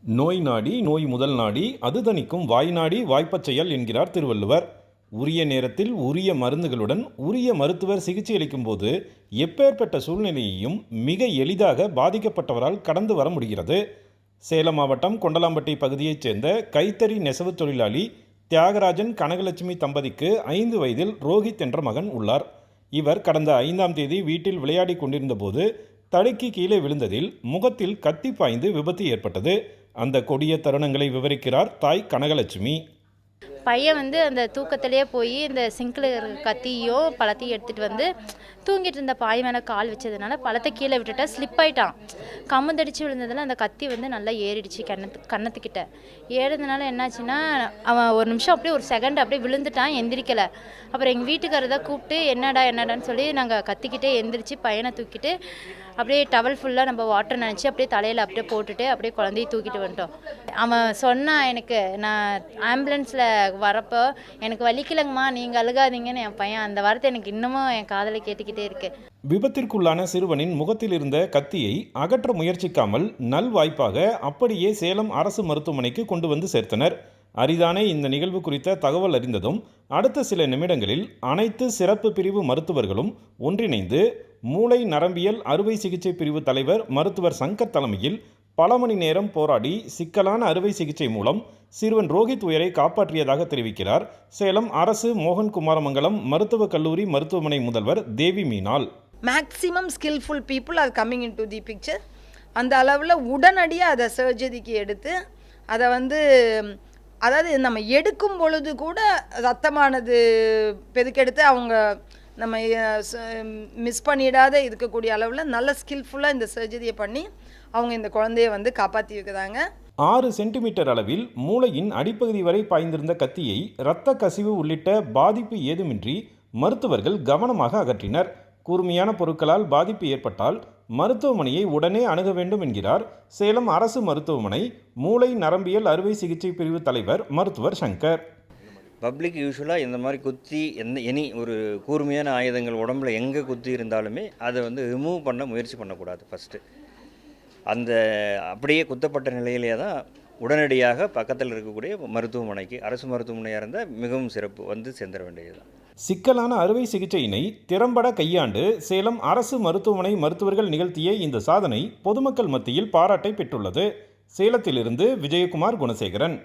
நோய் நாடி நோய் முதல் நாடி அது தணிக்கும் வாய் நாடி வாய்ப்பச் செயல் என்கிறார் திருவள்ளுவர். உரிய நேரத்தில் உரிய மருந்துகளுடன் உரிய மருத்துவர் சிகிச்சை அளிக்கும் போது எப்பேற்பட்ட சூழ்நிலையையும் மிக எளிதாக பாதிக்கப்பட்டவரால் கடந்து வர முடிகிறது. சேலம் மாவட்டம் கொண்டலாம்பட்டி பகுதியைச் சேர்ந்த கைத்தறி நெசவு தொழிலாளி தியாகராஜன் கனகலட்சுமி தம்பதிக்கு 5 வயதில் ரோஹித் என்ற மகன் உள்ளார். இவர் கடந்த 5ஆம் தேதி வீட்டில் விளையாடி கொண்டிருந்த போது தடுக்கி கீழே விழுந்ததில் முகத்தில் கத்தி பாய்ந்து விபத்து ஏற்பட்டது. அந்த கொடிய தருணங்களை விவரிக்கிறார் தாய் கனகலட்சுமி. பையன் அந்த தூக்கத்திலே போய் இந்த சிங்கில் கத்தியும் பழத்தையும் எடுத்துகிட்டு தூங்கிட்டு இருந்த பாய் மேலே கால் வச்சதுனால பழத்தை கீழே விட்டுட்டா ஸ்லிப் ஆகிட்டான். கம்முந்தடிச்சு விழுந்ததில் அந்த கத்தி நல்லா ஏறிடுச்சு கன்னத்துக்கிட்ட. ஏறினதுனால என்னாச்சுன்னா அவன் ஒரு நிமிஷம் அப்படியே ஒரு செகண்ட் அப்படியே விழுந்துட்டான், எந்திரிக்கலை. அப்புறம் எங்கள் வீட்டுக்காரர் தான் கூப்பிட்டு என்னடான்னு சொல்லி நாங்கள் கத்திக்கிட்டே எந்திரிச்சு பையனை தூக்கிட்டு அப்படியே டவல் ஃபுல்லாக நம்ம வாட்டர் நினச்சி அப்படியே தலையில் அப்படியே போட்டுட்டு அப்படியே குழந்தைய தூக்கிட்டு வந்துட்டோம். அவன் சொன்னான், எனக்கு நான் ஆம்புலன்ஸில் வரப்போ எனக்கு வலிக்கலங்கம்மா, நீங்கள் அழுகாதீங்கன்னு என் பையன் அந்த வார்த்தை எனக்கு இன்னமும் என் காதலை கேட்டுக்கிட்டே இருக்கு. விபத்திற்குள்ளான சிறுவனின் முகத்தில் இருந்த கத்தியை அகற்ற முயற்சிக்காமல் நல்வாய்ப்பாக அப்படியே சேலம் அரசு மருத்துவமனைக்கு கொண்டு வந்து சேர்த்தனர். அரிதான இந்த நிகழ்வு குறித்த தகவல் அறிந்ததும் அடுத்த சில நிமிடங்களில் அனைத்து சிறப்பு பிரிவு மருத்துவர்களும் ஒன்றிணைந்து மூளை நரம்பியல் அறுவை சிகிச்சை பிரிவு தலைவர் மருத்துவர் சங்கர் தலைமையில் பல மணி நேரம் போராடி சிக்கலான அறுவை சிகிச்சை மூலம் சிறுவன் ரோஹித் உயிரை காப்பாற்றியதாக தெரிவிக்கிறார் சேலம் அரசு மோகன் குமாரமங்கலம் மருத்துவக் கல்லூரி மருத்துவமனை முதல்வர் Devi Meenal. Maximum skillful people are coming in to the picture. அந்த அளவில் உடனடியாக அதை சர்ஜரிக்கு எடுத்து அதை அதாவது நம்ம எடுக்கும் பொழுது கூட ரத்தமானது பெருக்கெடுத்து அவங்க நம்ம மிஸ் பண்ணிடாத இருக்கக்கூடிய அளவில் நல்ல ஸ்கில்ஃபுல்லாக இந்த சர்ஜரியை பண்ணி அவங்க இந்த குழந்தைய காப்பாற்றி வைக்கிறாங்க. 6 சென்டிமீட்டர் அளவில் மூளையின் அடிப்பகுதி வரை பாய்ந்திருந்த கத்தியை இரத்த கசிவு உள்ளிட்ட பாதிப்பு ஏதுமின்றி மருத்துவர்கள் கவனமாக அகற்றினர். கூர்மையான பொருட்களால் பாதிப்பு ஏற்பட்டால் மருத்துவமனையை உடனே அணுக வேண்டும் என்கிறார் சேலம் அரசு மருத்துவமனை மூளை நரம்பியல் அறுவை சிகிச்சை பிரிவு தலைவர் மருத்துவர் சங்கர். பப்ளிக் யூஸ்வலாக இந்த மாதிரி குத்தி எனி ஒரு கூர்மையான ஆயுதங்கள் உடம்புல எங்கே குத்தி இருந்தாலுமே அதை ரிமூவ் பண்ண முயற்சி பண்ணக்கூடாது. ஃபஸ்ட்டு அந்த அப்படியே குத்தப்பட்ட நிலையிலே தான் உடனடியாக பக்கத்தில் இருக்கக்கூடிய மருத்துவமனைக்கு, அரசு மருத்துவமனையாக இருந்தால் மிகவும் சிறப்பு சேர்ந்துட வேண்டியது தான். சிக்கலான அறுவை சிகிச்சையினை திறம்பட கையாண்டு சேலம் அரசு மருத்துவமனை மருத்துவர்கள் நிகழ்த்திய இந்த சாதனை பொதுமக்கள் மத்தியில் பாராட்டை பெற்றுள்ளது. சேலத்திலிருந்து விஜயகுமார் குணசேகரன்.